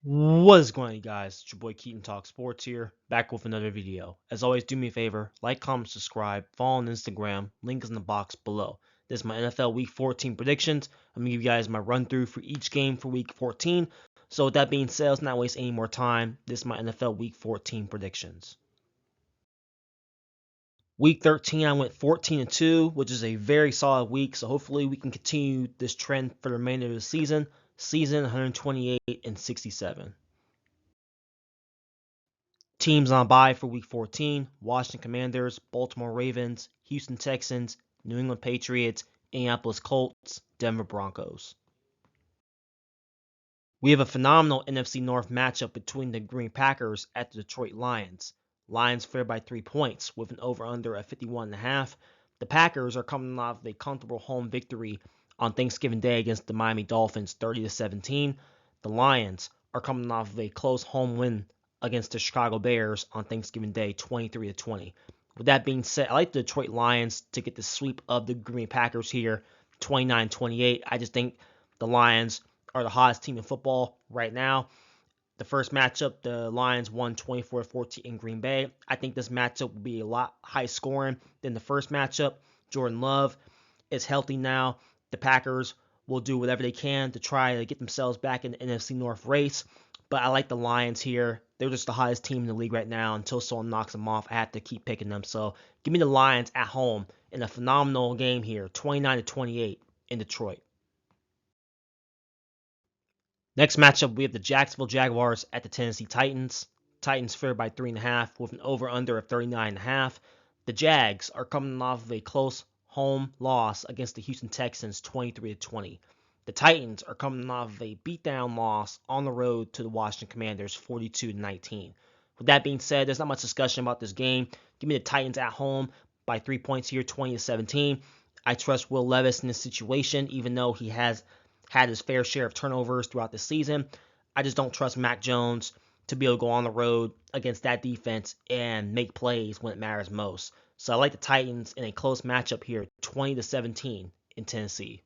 What is going on, you guys? It's your boy Keaton Talk Sports here, back with another video. As always, do me a favor, like, comment, subscribe, follow on Instagram, link is in the box below. This is my NFL Week 14 predictions. I'm going to give you guys my run through for each game for Week 14. So with that being said, let's not waste any more time. This is my NFL Week 14 predictions. Week 13, I went 14-2, which is a very solid week. So hopefully we can continue this trend for the remainder of the season. Season 128-67. Teams on bye for Week 14, Washington Commanders, Baltimore Ravens, Houston Texans, New England Patriots, Indianapolis Colts, Denver Broncos. We have a phenomenal NFC North matchup between the Green Packers at the Detroit Lions. Lions favored by 3 points with an over-under at 51.5. The Packers are coming off of a comfortable home victory on Thanksgiving Day against the Miami Dolphins 30-17. The Lions are coming off of a close home win against the Chicago Bears on Thanksgiving Day 23-20. With that being said, I like the Detroit Lions to get the sweep of the Green Packers here 29-28. I just think the Lions are the hottest team in football right now. The first matchup, the Lions won 24-14 in Green Bay. I think this matchup will be a lot high scoring than the first matchup. Jordan Love is healthy now. The Packers will do whatever they can to try to get themselves back in the NFC North race. But I like the Lions here. They're just the hottest team in the league right now. Until someone knocks them off, I have to keep picking them. So give me the Lions at home in a phenomenal game here, 29-28 in Detroit. Next matchup, we have the Jacksonville Jaguars at the Tennessee Titans. Titans favored by 3.5 with an over-under of 39.5. The Jags are coming off of a close home loss against the Houston Texans 23-20. The Titans are coming off of a beatdown loss on the road to the Washington Commanders 42-19. With that being said, there's not much discussion about this game. Give me the Titans at home by 3 points here, 20-17. I trust Will Levis in this situation, even though he has had his fair share of turnovers throughout the season. I just don't trust Mac Jones to be able to go on the road against that defense and make plays when it matters most. So I like the Titans in a close matchup here, 20-17 in Tennessee.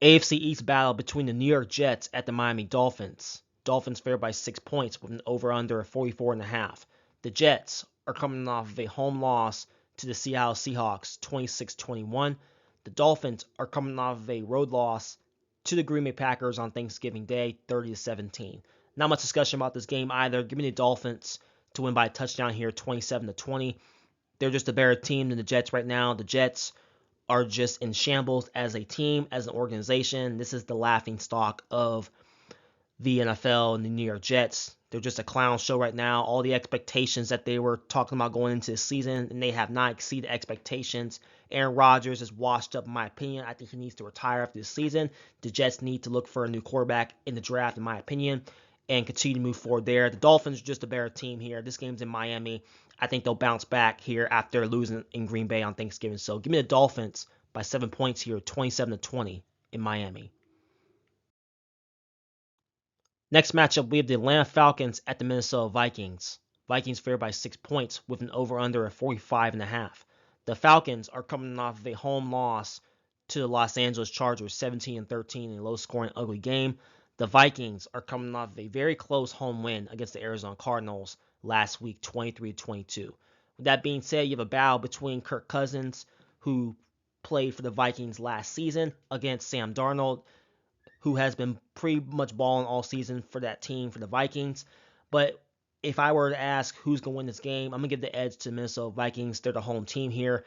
AFC East battle between the New York Jets at the Miami Dolphins. Dolphins favored by 6 points with an over-under of 44.5. The Jets are coming off of a home loss to the Seattle Seahawks 26-21. The Dolphins are coming off of a road loss to the Green Bay Packers on Thanksgiving Day 30-17. Not much discussion about this game either. Give me the Dolphins to win by a touchdown here 27-20. They're just a better team than the Jets right now. The Jets are just in shambles as a team, as an organization. This is the laughing stock of the NFL and the New York Jets. They're just a clown show right now. All the expectations that they were talking about going into the season, and they have not exceeded expectations. Aaron Rodgers is washed up, in my opinion. I think he needs to retire after this season. The Jets need to look for a new quarterback in the draft, in my opinion, and continue to move forward there. The Dolphins are just a better team here. This game's in Miami. I think they'll bounce back here after losing in Green Bay on Thanksgiving. So give me the Dolphins by 7 points here, 27-20 in Miami. Next matchup, we have the Atlanta Falcons at the Minnesota Vikings. Vikings favored by 6 points with an over-under of 45.5. The Falcons are coming off of a home loss to the Los Angeles Chargers 17-13 in a low-scoring, ugly game. The Vikings are coming off of a very close home win against the Arizona Cardinals last week, 23-22. With that being said, you have a battle between Kirk Cousins, who played for the Vikings last season, against Sam Darnold, who has been pretty much balling all season for that team, for the Vikings. But if I were to ask who's going to win this game, I'm going to give the edge to the Minnesota Vikings. They're the home team here,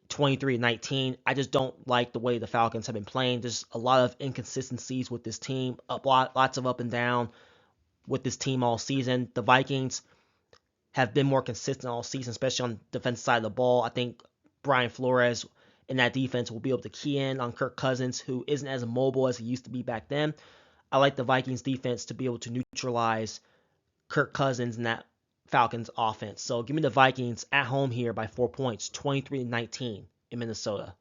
23-19. I just don't like the way the Falcons have been playing. There's a lot of inconsistencies with this team, lots of up and down with this team all season. The Vikings have been more consistent all season, especially on the defensive side of the ball. I think Brian Flores in that defense will be able to key in on Kirk Cousins, who isn't as mobile as he used to be back then. I like the Vikings defense to be able to neutralize Kirk Cousins in that Falcons offense. So give me the Vikings at home here by 4 points, 23-19 in Minnesota.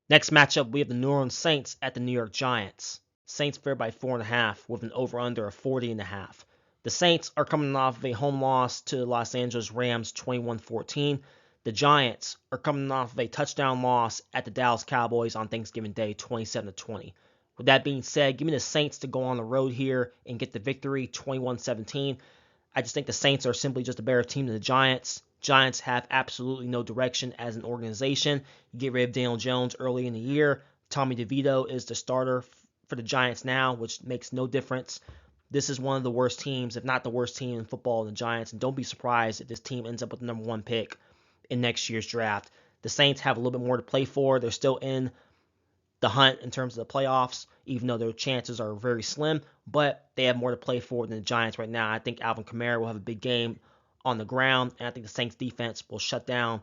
Next matchup, we have the New Orleans Saints at the New York Giants. Saints favored by 4.5 with an over-under of 40.5. The Saints are coming off of a home loss to the Los Angeles Rams 21-14. The Giants are coming off of a touchdown loss at the Dallas Cowboys on Thanksgiving Day, 27-20. With that being said, give me the Saints to go on the road here and get the victory, 21-17. I just think the Saints are simply just a better team than the Giants. Giants have absolutely no direction as an organization. You get rid of Daniel Jones early in the year. Tommy DeVito is the starter for the Giants now, which makes no difference. This is one of the worst teams, if not the worst team in football, the Giants. And don't be surprised if this team ends up with the number one pick in next year's draft. The Saints have a little bit more to play for. They're still in the hunt in terms of the playoffs, even though their chances are very slim, but they have more to play for than the Giants right now. I think Alvin Kamara will have a big game on the ground, and I think the Saints defense will shut down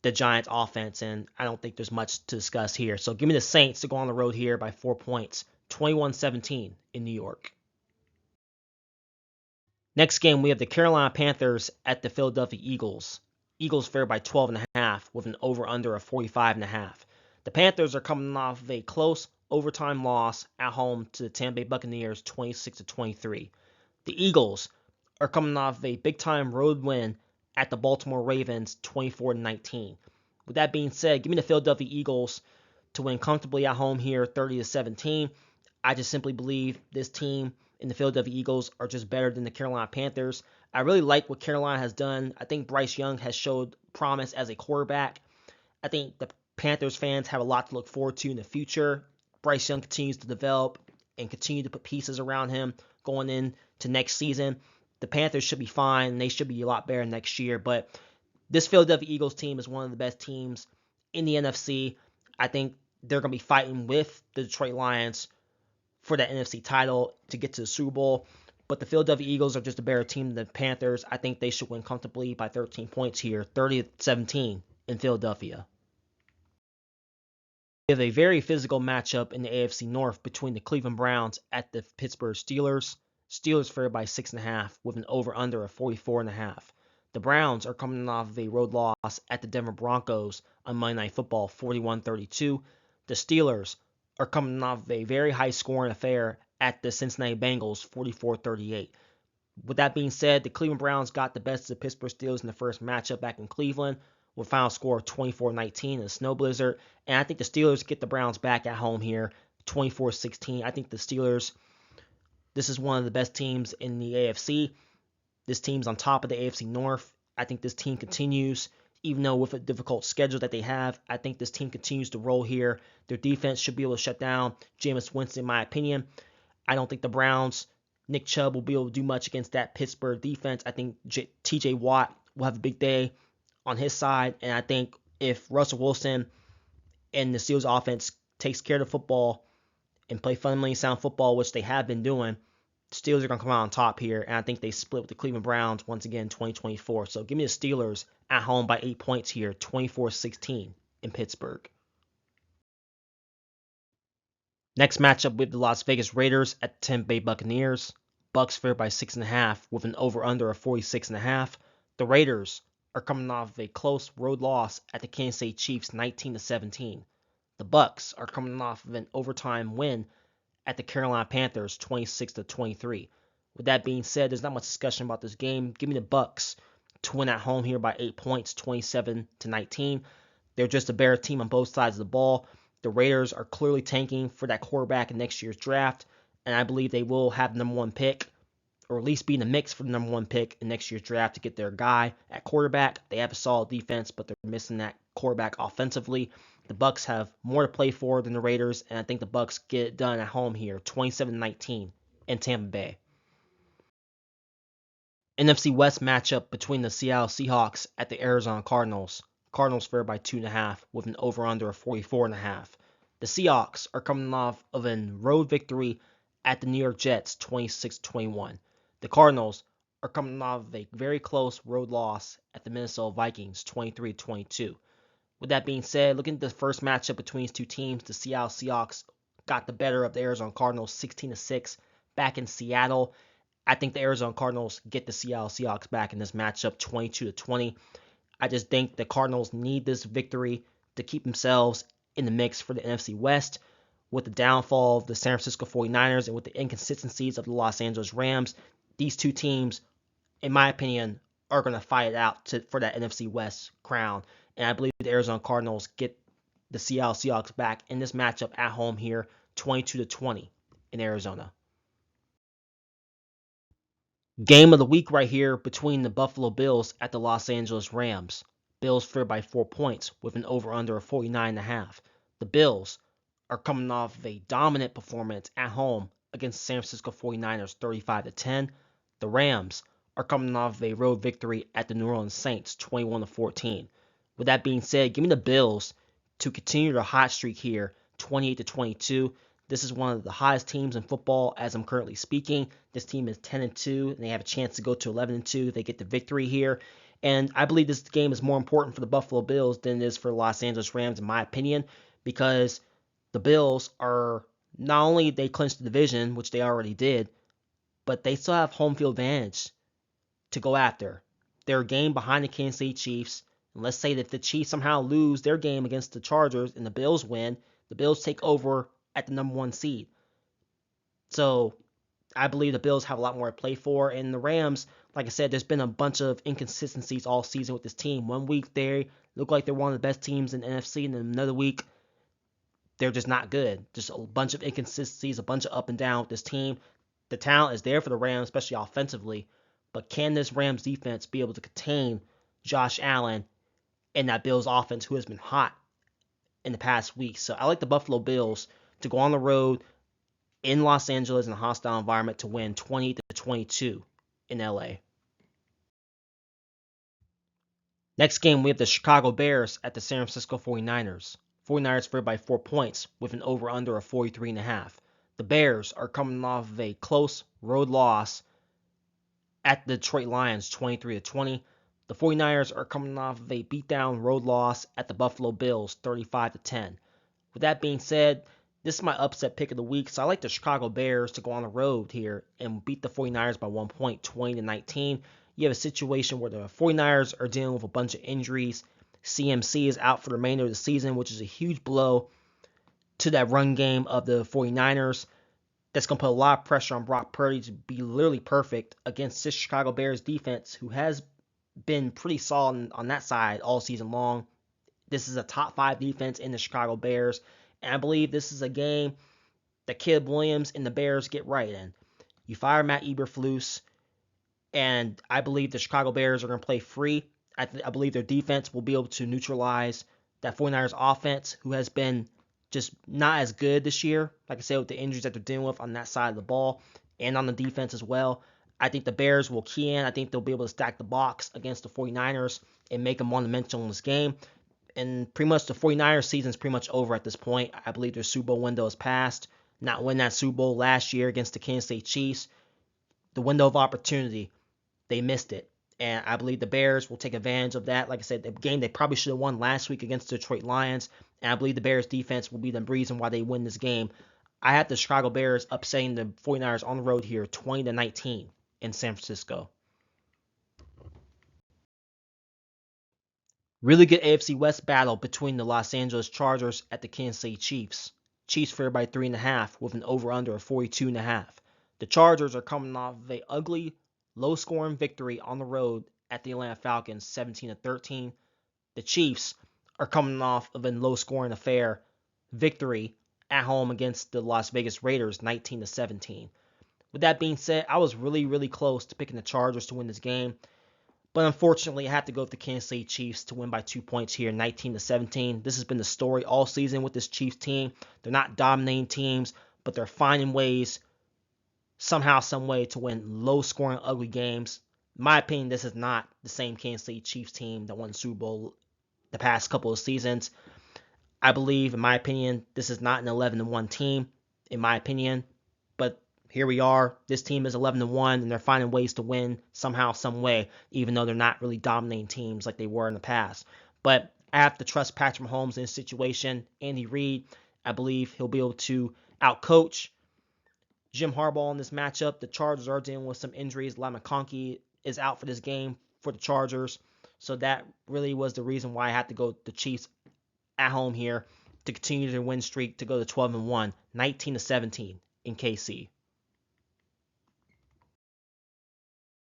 the Giants offense, and I don't think there's much to discuss here. So give me the Saints to go on the road here by 4 points, 21-17 in New York. Next game, we have the Carolina Panthers at the Philadelphia Eagles. Eagles favored by 12.5 with an over-under of 45.5. The Panthers are coming off of a close overtime loss at home to the Tampa Bay Buccaneers, 26-23. The Eagles are coming off of a big-time road win at the Baltimore Ravens, 24-19. With that being said, give me the Philadelphia Eagles to win comfortably at home here, 30-17. I just simply believe this team and the Philadelphia Eagles are just better than the Carolina Panthers. I really like what Carolina has done. I think Bryce Young has showed promise as a quarterback. I think the Panthers fans have a lot to look forward to in the future. Bryce Young continues to develop and continue to put pieces around him going into next season. The Panthers should be fine, and they should be a lot better next year. But this Philadelphia Eagles team is one of the best teams in the NFC. I think they're going to be fighting with the Detroit Lions for that NFC title to get to the Super Bowl. But the Philadelphia Eagles are just a better team than the Panthers. I think they should win comfortably by 13 points here, 30-17 in Philadelphia. We have a very physical matchup in the AFC North between the Cleveland Browns at the Pittsburgh Steelers. Steelers favored by 6.5 with an over-under of 44.5. The Browns are coming off of a road loss at the Denver Broncos on Monday Night Football, 41-32. The Steelers are coming off of a very high-scoring affair at the Cincinnati Bengals, 44-38. With that being said, the Cleveland Browns got the best of the Pittsburgh Steelers in the first matchup back in Cleveland with a final score of 24-19 in a snow blizzard. And I think the Steelers get the Browns back at home here, 24-16. I think the Steelers, this is one of the best teams in the AFC. This team's on top of the AFC North. I think this team continues, even though with a difficult schedule that they have, I think this team continues to roll here. Their defense should be able to shut down Jameis Winston, in my opinion. I don't think the Browns, Nick Chubb, will be able to do much against that Pittsburgh defense. I think TJ Watt will have a big day on his side. And I think if Russell Wilson and the Steelers offense takes care of the football and play fundamentally sound football, which they have been doing, the Steelers are going to come out on top here. And I think they split with the Cleveland Browns once again, 2024. So give me the Steelers at home by 8 points here, 24-16 in Pittsburgh. Next matchup with the Las Vegas Raiders at the Tampa Bay Buccaneers. Bucks favored by 6.5 with an over-under of 46.5. The Raiders are coming off of a close road loss at the Kansas City Chiefs, 19-17. The Bucks are coming off of an overtime win at the Carolina Panthers, 26-23. With that being said, there's not much discussion about this game. Give me the Bucks to win at home here by 8 points, 27-19. They're just a better team on both sides of the ball. The Raiders are clearly tanking for that quarterback in next year's draft, and I believe they will have the number one pick, or at least be in the mix for the number one pick in next year's draft to get their guy at quarterback. They have a solid defense, but they're missing that quarterback offensively. The Bucks have more to play for than the Raiders, and I think the Bucks get it done at home here, 27-19 in Tampa Bay. NFC West matchup between the Seattle Seahawks at the Arizona Cardinals. Cardinals favored by 2.5 with an over-under of 44.5. The Seahawks are coming off of a road victory at the New York Jets, 26-21. The Cardinals are coming off of a very close road loss at the Minnesota Vikings, 23-22. With that being said, looking at the first matchup between these two teams, the Seattle Seahawks got the better of the Arizona Cardinals, 16-6 back in Seattle. I think the Arizona Cardinals get the Seattle Seahawks back in this matchup, 22-20. I just think the Cardinals need this victory to keep themselves in the mix for the NFC West. With the downfall of the San Francisco 49ers and with the inconsistencies of the Los Angeles Rams, these two teams, in my opinion, are going to fight it out for that NFC West crown. And I believe the Arizona Cardinals get the Seattle Seahawks back in this matchup at home here, 22-20 in Arizona. Game of the week right here between the Buffalo Bills at the Los Angeles Rams. Bills favored by 4 points with an over-under of 49.5. The Bills are coming off of a dominant performance at home against the San Francisco 49ers 35-10. The Rams are coming off of a road victory at the New Orleans Saints 21-14. With that being said, give me the Bills to continue their hot streak here, 28-22. This is one of the highest teams in football as I'm currently speaking. This team is 10-2, and they have a chance to go to 11-2. They get the victory here. And I believe this game is more important for the Buffalo Bills than it is for the Los Angeles Rams, in my opinion, because the Bills are not only they clinched the division, which they already did, but they still have home field advantage to go after. They're a game behind the Kansas City Chiefs. And let's say that the Chiefs somehow lose their game against the Chargers and the Bills win, the Bills take over at the number 1 seed. So I believe the Bills have a lot more to play for. And the Rams, like I said, there's been a bunch of inconsistencies all season with this team. One week they look like they're one of the best teams in the NFC, and then another week they're just not good. Just a bunch of inconsistencies, a bunch of up and down with this team. The talent is there for the Rams, especially offensively. But can this Rams defense be able to contain Josh Allen and that Bills offense who has been hot in the past week? So I like the Buffalo Bills to go on the road in Los Angeles in a hostile environment to win 20-22 in LA. Next game, we have the Chicago Bears at the San Francisco 49ers. 49ers favored by 4 points with an over-under of 43.5. The Bears are coming off of a close road loss at the Detroit Lions 23-20. The 49ers are coming off of a beatdown road loss at the Buffalo Bills 35-10. With that being said, this is my upset pick of the week, so I like the Chicago Bears to go on the road here and beat the 49ers by 1 point, 20-19. You have a situation where the 49ers are dealing with a bunch of injuries. CMC is out for the remainder of the season, which is a huge blow to that run game of the 49ers. That's going to put a lot of pressure on Brock Purdy to be literally perfect against this Chicago Bears defense, who has been pretty solid on that side all season long. This is a top 5 defense in the Chicago Bears, and I believe this is a game that Caleb Williams and the Bears get right in. You fire Matt Eberflus, and I believe the Chicago Bears are going to play free. I believe their defense will be able to neutralize that 49ers offense, who has been just not as good this year, like I said, with the injuries that they're dealing with on that side of the ball and on the defense as well. I think the Bears will key in. I think they'll be able to stack the box against the 49ers and make them one-dimensional in this game. And pretty much the 49ers season is pretty much over at this point. I believe their Super Bowl window is past. Not win that Super Bowl last year against the Kansas City Chiefs. The window of opportunity, they missed it. And I believe the Bears will take advantage of that. Like I said, the game they probably should have won last week against the Detroit Lions. And I believe the Bears defense will be the reason why they win this game. I have the Chicago Bears upsetting the 49ers on the road here 20-19 in San Francisco. Really good AFC West battle between the Los Angeles Chargers at the Kansas City Chiefs. Chiefs favored by 3.5 with an over-under of 42.5. The Chargers are coming off of a ugly, low-scoring victory on the road at the Atlanta Falcons 17-13. The Chiefs are coming off of a low-scoring affair victory at home against the Las Vegas Raiders 19-17. With that being said, I was really, really close to picking the Chargers to win this game. But unfortunately, I had to go with the Kansas City Chiefs to win by 2 points here, 19-17. This has been the story all season with this Chiefs team. They're not dominating teams, but they're finding ways, somehow, some way, to win low-scoring, ugly games. In my opinion, this is not the same Kansas City Chiefs team that won the Super Bowl the past couple of seasons. I believe, in my opinion, this is not an 11-1 team, in my opinion. But here we are. This team is 11-1, and they're finding ways to win somehow, some way, even though they're not really dominating teams like they were in the past. But I have to trust Patrick Mahomes in this situation. Andy Reid, I believe he'll be able to outcoach Jim Harbaugh in this matchup. The Chargers are dealing with some injuries. LaMcConkey is out for this game for the Chargers. So that really was the reason why I had to go the Chiefs at home here to continue their win streak to go to 12-1, 19-17 in KC.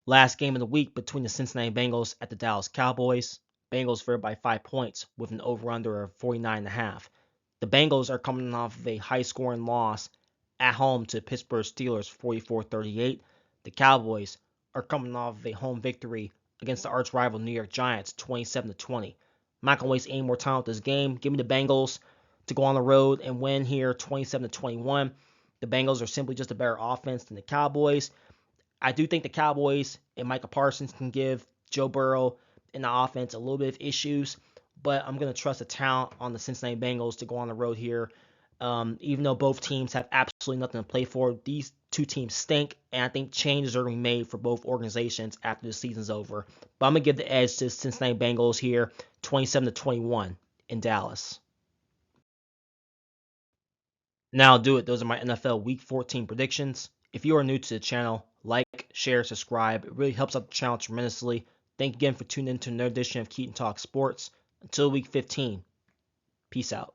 Last game of the week between the Cincinnati Bengals at the Dallas Cowboys. Bengals favored by 5 points with an over-under of 49.5. The Bengals are coming off of a high-scoring loss at home to Pittsburgh Steelers 44-38. The Cowboys are coming off of a home victory against the arch-rival New York Giants 27-20. I'm not going to waste any more time with this game. Give me the Bengals to go on the road and win here 27-21. The Bengals are simply just a better offense than the Cowboys. I do think the Cowboys and Micah Parsons can give Joe Burrow and the offense a little bit of issues, but I'm going to trust the talent on the Cincinnati Bengals to go on the road here. Even though both teams have absolutely nothing to play for, these two teams stink, and I think changes are going to be made for both organizations after the season's over. But I'm going to give the edge to Cincinnati Bengals here, 27-21 in Dallas. Now I'll do it. Those are my NFL Week 14 predictions. If you are new to the channel, like, share, subscribe. It really helps out the channel tremendously. Thank you again for tuning in to another edition of Keaton Talk Sports. Until Week 15, peace out.